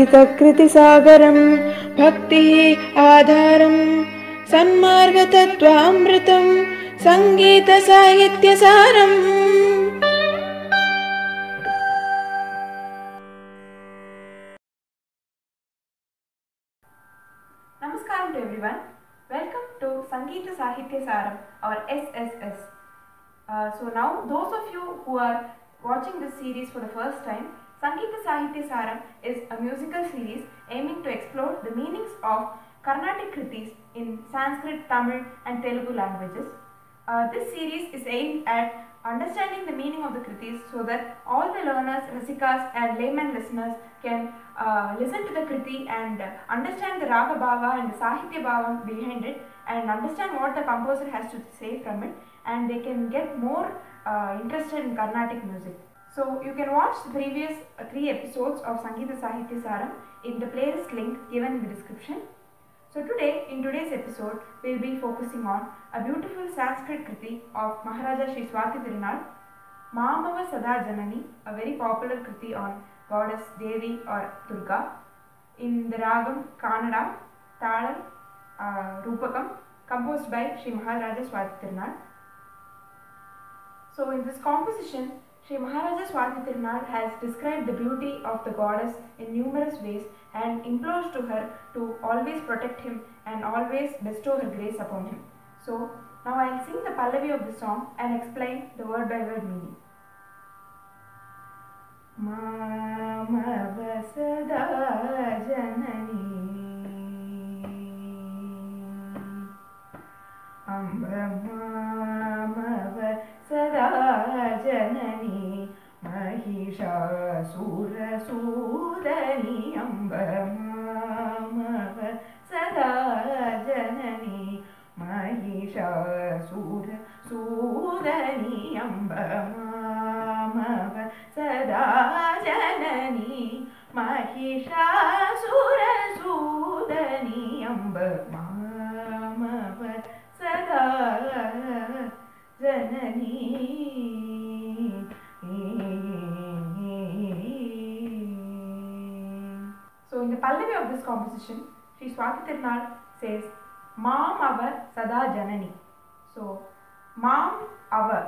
Carnatic Krithi Sagaram Bhakti Adharam Sanmarga Tattva Amritam Sangeetha Saahithya Saaram. Namaskaram to everyone. Welcome to Sangeetha Saahithya Saaram or SSS. So now those of you who are watching this series for the first time, Sangeetha Saahithya Saaram is a musical series aiming to explore the meanings of Carnatic Krithis in Sanskrit, Tamil and Telugu languages. This series is aimed at understanding the meaning of the Krithis so that all the learners, Rasikas and layman listeners can listen to the Krithi and understand the Raga Bhava and the Sahithya Bhava behind it and understand what the composer has to say from it, and they can get more interested in Carnatic music. So you can watch the previous 3 episodes of Sangeetha Saahithya Saaram in the playlist link given in the description. So in today's episode, we will be focusing on a beautiful Sanskrit Krithi of Maharaja Sri Swathi Tirunal, Mamava Sadha Janani, a very popular Krithi on goddess Devi or Durga, in the Ragam Kannada, Talam, Rupakam, composed by Sri Maharaja Swathi Tirunal. So in this composition, Sri Maharaja Swathi Tirunal has described the beauty of the goddess in numerous ways and implores to her to always protect him and always bestow her grace upon him. So now I will sing the Pallavi of the song and explain the word by word meaning. Mamava Sadha Janani Mamava Sadha Janani Mahishasura Sudani Mamava Sadha Janani Mahishasura Sudani Mamava Sadha Janani Mahishasura Sudani Mamava Sadha Janani. So in the Pallavi of this composition, Sri Swathi Tirunal says Maamava Sadha Janani. So Maamava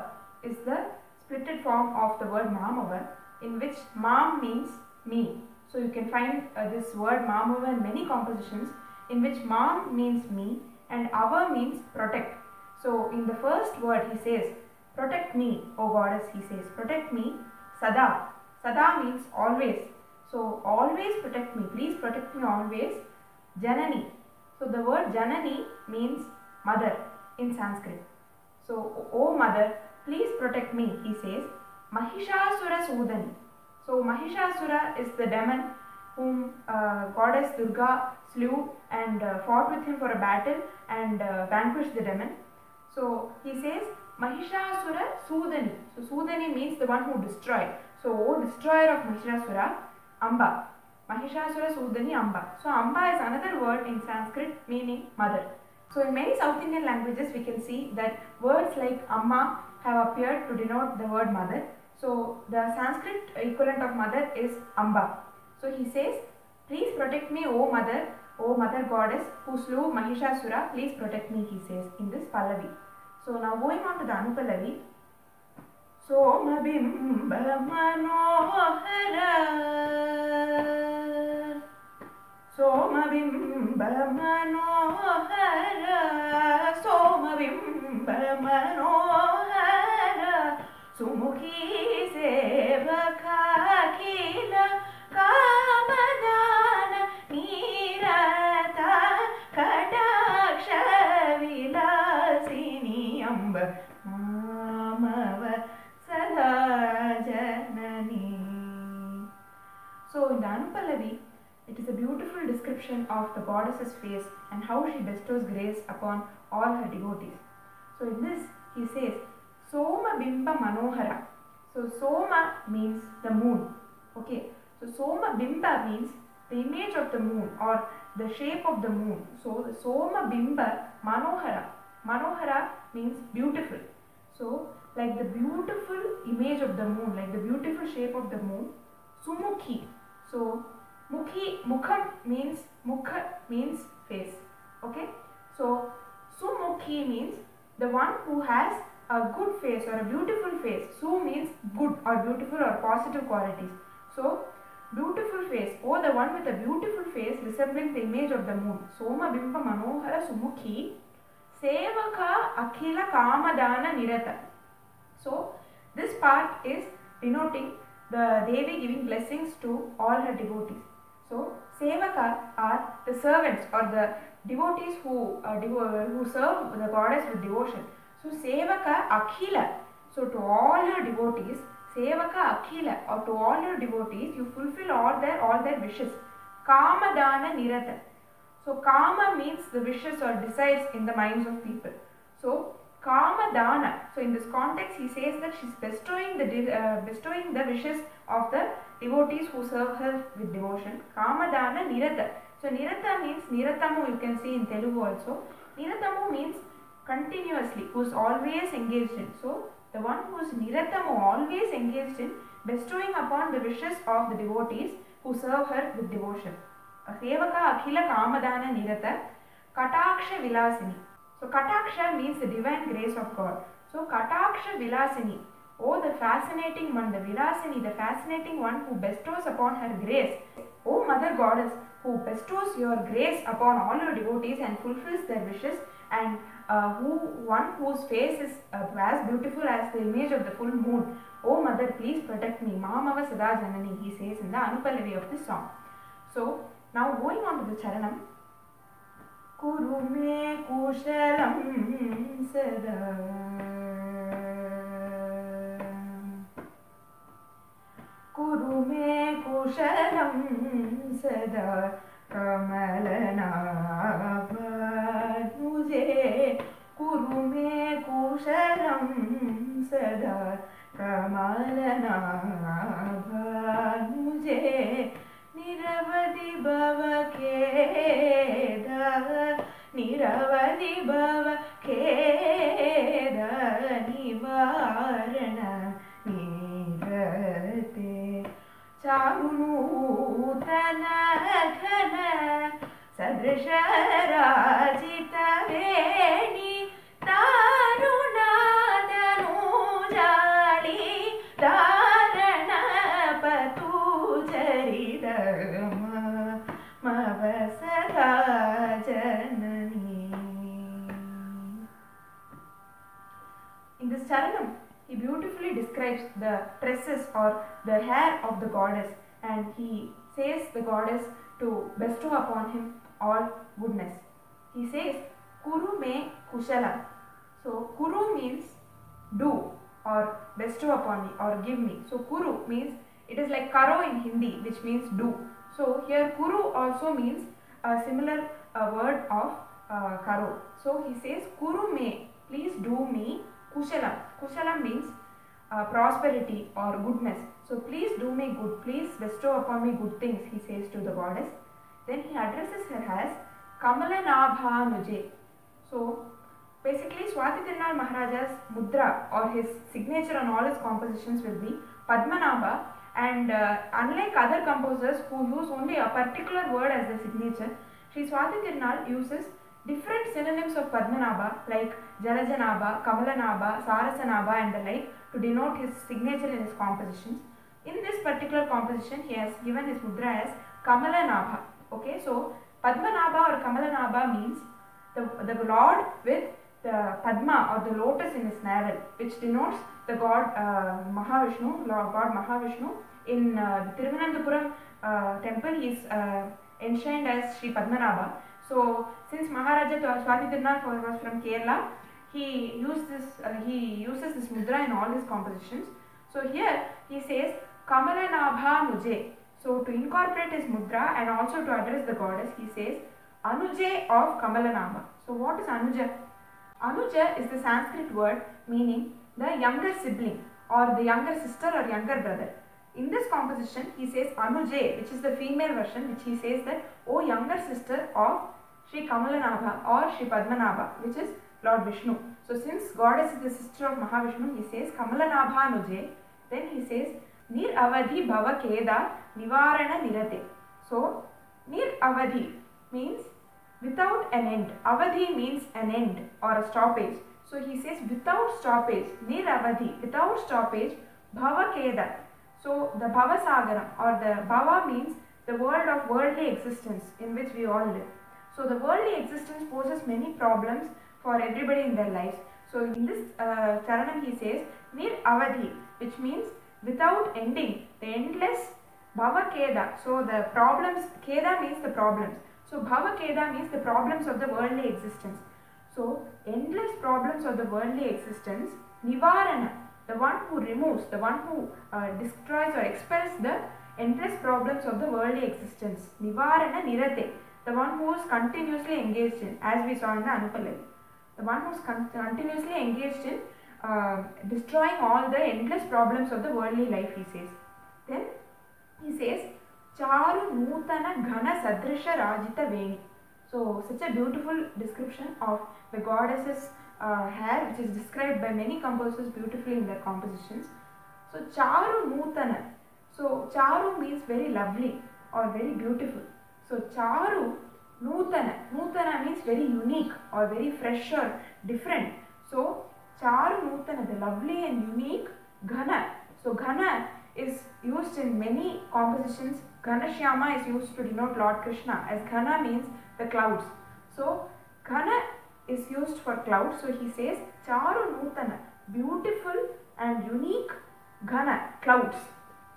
is the splitted form of the word Maamava, in which Maam means me. So you can find this word Maamava in many compositions, in which Maam means me and Ava means protect. So in the first word he says, protect me, O goddess, he says, protect me, Sada. Sada means always. So always protect me, please protect me always, Janani. So the word Janani means mother in Sanskrit. So, O mother, please protect me, he says, Mahishasura Sudani. So Mahishasura is the demon whom goddess Durga slew and fought with him for a battle and vanquished the demon. So he says Mahishasura Sudani. So Sudani means the one who destroyed. So O destroyer of Mahishasura, Amba. Mahishasura Sudani Amba. So Amba is another word in Sanskrit meaning mother. So in many South Indian languages we can see that words like Amma have appeared to denote the word mother. So the Sanskrit equivalent of mother is Amba. So he says, please protect me, O mother goddess who slew Mahishasura, please protect me, he says in this Pallavi. So now going on to the Anupallavi. Soma Bimba Manohara Soma Bimba Manohara Soma Bimba Manohara Sumukhi Sevaka Kila Kamadana Nirata Kadaksha Vilasini Amba Mamava Sadha Janani. So in the Anupallavi, it is a beautiful description of the goddess's face and how she bestows grace upon all her devotees. So in this he says Soma Bimba Manohara. So Soma means the moon. Okay. So Soma Bimba means the image of the moon or the shape of the moon. So the Soma Bimba Manohara. Manohara means beautiful. So like the beautiful image of the moon, like the beautiful shape of the moon, Sumukhi. So Mukham means, Mukha means face. Okay, so Sumukhi means the one who has a good face or a beautiful face. Su means good or beautiful or positive qualities. So beautiful face, or the one with a beautiful face resembling the image of the moon. Soma Bimba Manohara Sumukhi Sevaka Akhila Kamadana Nirata. So this part is denoting the Devi giving blessings to all her devotees. So Sevaka are the servants or the devotees who serve the goddess with devotion. So Sevaka Akhila. So to all your devotees, Sevaka Akhila, or to all your devotees, you fulfill all their wishes. Kamadana Nirata. So Kama means the wishes or desires in the minds of people. So Kamadana. So in this context, he says that she's bestowing the wishes of the devotees who serve her with devotion. Kamadana Nirata. So Nirata means Niratamu, you can see in Telugu also. Niratamu means continuously, who is always engaged in. So the one who is Niratamu, always engaged in bestowing upon the wishes of the devotees who serve her with devotion. Sevaka Akhila Kamadana Nirata Kataksha Vilasini. So Kataksha means the divine grace of God. So Kataksha Vilasini, oh the fascinating one, the Vilasini, the fascinating one who bestows upon her grace. O Mother Goddess, who bestows your grace upon all your devotees and fulfills their wishes, and one whose face is as beautiful as the image of the full moon. O Mother, please protect me. Mamava Sadha Janani, he says in the Anupallavi of this song. So now going on to the Charanam. Kurume Kushalam Sada Kurume Kushalam Sada Kamalana Nuje Kurume Kushalam Sada Kamalana Nuje Niravadi Bhava Keda Niravadi Bhava Keda Nivarana Nirate Charunutana Khana Sadrisha Rajita Veni Taruna Danujali Dharana Patu Charita Mamava Sadha Janani. In this Charanam, he beautifully describes the tresses or the hair of the goddess, and he says the goddess to bestow upon him all goodness. He says, Kuru me kushala. So Kuru means do or bestow upon me or give me. So Kuru means, it is like Karo in Hindi, which means do. So here Kuru also means a similar word of Karo. So he says, Kuru me, please do me kushalam. Kushalam means prosperity or goodness. So please do me good, please bestow upon me good things, he says to the goddess. Then he addresses her as Kamalanabhanuje. So basically Swati Tirunal Maharaja's mudra or his signature on all his compositions will be Padmanabha, and unlike other composers who use only a particular word as their signature, Sri Swati Tirunal uses different synonyms of Padmanabha like Jalajanabha, Kamalanabha, Sarasanabha and the like to denote his signature in his compositions. In this particular composition, he has given his mudra as Kamalanabha. Okay, so Padmanabha or Kamalanabha means the Lord with the Padma or the lotus in his navel, which denotes the God Mahavishnu, Lord God Mahavishnu. In the Thiruvananthapuram temple, he is enshrined as Sri Padmanabha. So since Maharaja Swati Tirunal was from Kerala, he uses this mudra in all his compositions. So here he says Kamalanabha Nuje. So to incorporate his mudra and also to address the goddess, he says Anuje of Kamalanabha. So what is Anuja? Anuja is the Sanskrit word meaning the younger sibling or the younger sister or younger brother. In this composition, he says Anuje, which is the female version, which he says that, O younger sister of Sri Kamalanabha or Sri Padmanabha, which is Lord Vishnu. So since goddess is the sister of Mahavishnu, he says Kamalanabha Nuje. Then he says Nir Avadhi Bhava Keda Nivarana Nirate. So nir avadhi means without an end. Avadhi means an end or a stoppage. So he says without stoppage, nir avadhi, without stoppage, bhava keda. So the bhava sagaram, or the bhava means the world of worldly existence in which we all live. So the worldly existence poses many problems for everybody in their lives. So in this charanam he says nir avadhi, which means without ending, the endless bhava keda. So the problems, keda means the problems. So bhava keda means the problems of the worldly existence. So endless problems of the worldly existence, nivarana, the one who removes, the one who destroys or expels the endless problems of the worldly existence. Nivarana nirate, the one who is continuously engaged in, as we saw in the Anupallavi. The one who is continuously engaged in destroying all the endless problems of the worldly life, he says. Then he says, Charu Nutana Ghana Sadrisha Rajita Veni. So such a beautiful description of the goddess's hair, which is described by many composers beautifully in their compositions. So Charu Nutana. So Charu means very lovely or very beautiful. So Charu Nutana. Nutana means very unique or very fresh or different. So Charu Nutana, the lovely and unique. Ghana. So Ghana is used in many compositions. Ghana Shyama is used to denote Lord Krishna, as Ghana means the clouds. So Ghana is used for clouds. So he says Charu Nutana, beautiful and unique Ghana, clouds.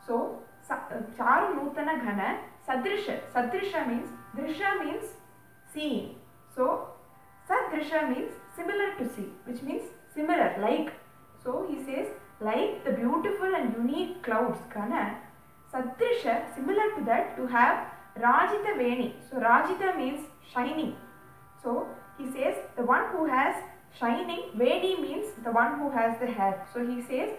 So Charu Nutana Ghana Sadrisha. Sadrisha means, Drisha means seeing. So Sadrisha means similar to see, which means similar, like. So he says like the beautiful and unique clouds, Ghana, Sadrisha, similar to that, to have Rajita Veni. So Rajita means shining. So he says the one who has shining, Veni means the one who has the hair. So he says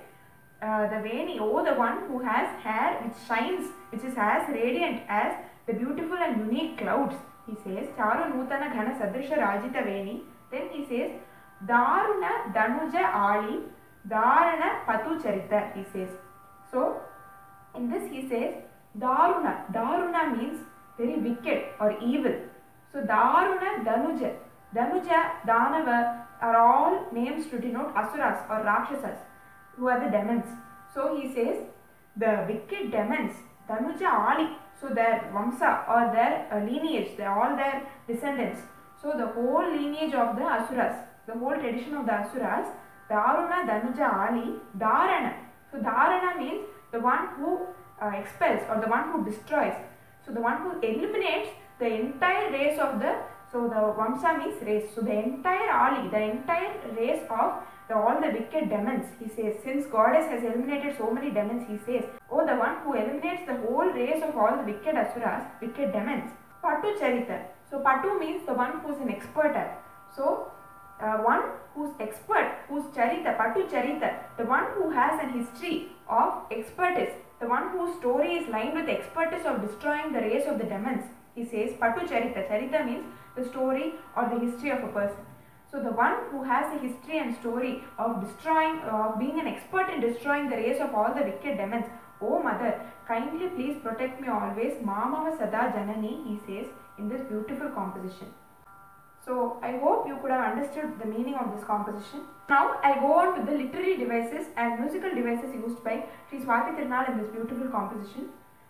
the Veni, oh, the one who has hair which shines, which is as radiant as the beautiful and unique clouds. He says Charu Nutana Ghana Sadrisha Rajita Veni. Then he says Daruna Danuja Ali Dharana Patu Charita, he says. So in this he says Daruna. Daruna means very wicked or evil. So Daruna Danuja. Danuja, Danava are all names to denote asuras or rakshasas, who are the demons. So he says the wicked demons, Danuja Ali. So their vamsa or their lineage, all their descendants. So the whole lineage of the asuras, the whole tradition of the asuras, Daruna Danuja Ali Dharana. So Dharana means the one who expels or the one who destroys. So the one who eliminates the entire race of the, so the Vamsa means race. So the entire Ali, the entire race of all the wicked demons, he says, since goddess has eliminated so many demons, he says, oh, the one who eliminates the whole race of all the wicked asuras, wicked demons. Patu Charita. So Patu means the one who is an expert at. So one who's expert, who's Charita, Patu Charita, the one who has an history of expertise, the one whose story is lined with expertise of destroying the race of the demons. He says Patu Charita. Charita means the story or the history of a person. So the one who has a history and story of destroying, being an expert in destroying the race of all the wicked demons. Oh mother, kindly please protect me always. Mamava Sadha Janani, he says in this beautiful composition. So I hope you could have understood the meaning of this composition. Now I go on to the literary devices and musical devices used by Sri Saahithya Saaram in this beautiful composition.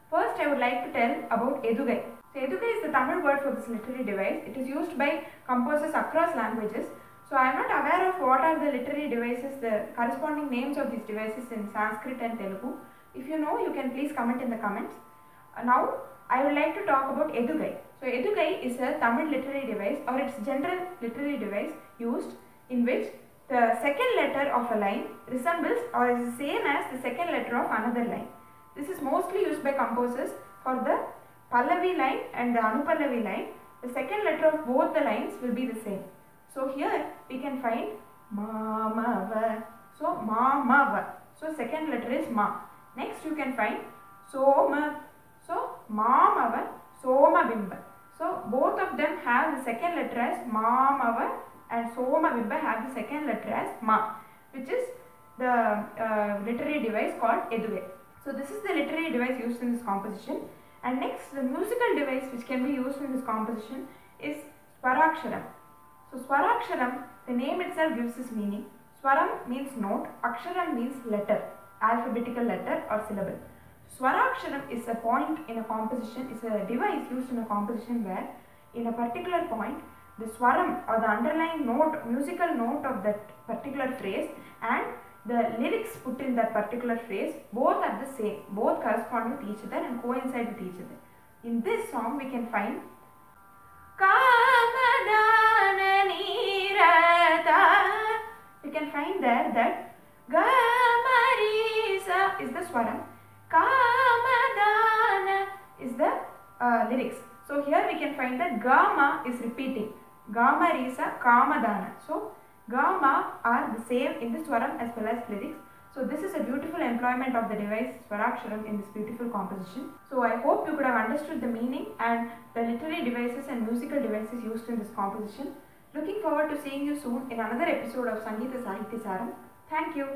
First I would like to tell about Ethugai. So Ethugai is the Tamil word for this literary device. It is used by composers across languages. So I am not aware of what are the literary devices, the corresponding names of these devices in Sanskrit and Telugu. If you know, you can please comment in the comments. Now I would like to talk about Ethugai. So Ethugai is a Tamil literary device, or its general literary device used in which the second letter of a line resembles or is the same as the second letter of another line. This is mostly used by composers for the Pallavi line and the Anupallavi line. The second letter of both the lines will be the same. So here we can find Maamava. So Maamava. So second letter is Ma. Next you can find Soma. So Maamava, Somabimba. So both of them have the second letter as Maamava and Somabimba have the second letter as Ma, which is the literary device called Ethugai. So this is the literary device used in this composition. And next, the musical device which can be used in this composition is Swaraksharam. So Swaraksharam, the name itself gives this meaning. Swaram means note, Aksharam means letter, alphabetical letter or syllable. Swaraksharam is a point in a composition, is a device used in a composition where in a particular point the swaram or the underlying note, musical note of that particular phrase and the lyrics put in that particular phrase both are the same, both correspond with each other and coincide with each other. In this song we can find we can find there that Gamarisa is the swaram, Kamadana is the lyrics. So here we can find that Gama is repeating, Gamarisa, Kamadana. So Gama are the same in the swaram as well as lyrics. So this is a beautiful employment of the device Swaraksharam in this beautiful composition. So I hope you could have understood the meaning and the literary devices and musical devices used in this composition. Looking forward to seeing you soon in another episode of Sangeetha Saahithya Saaram. Thank you.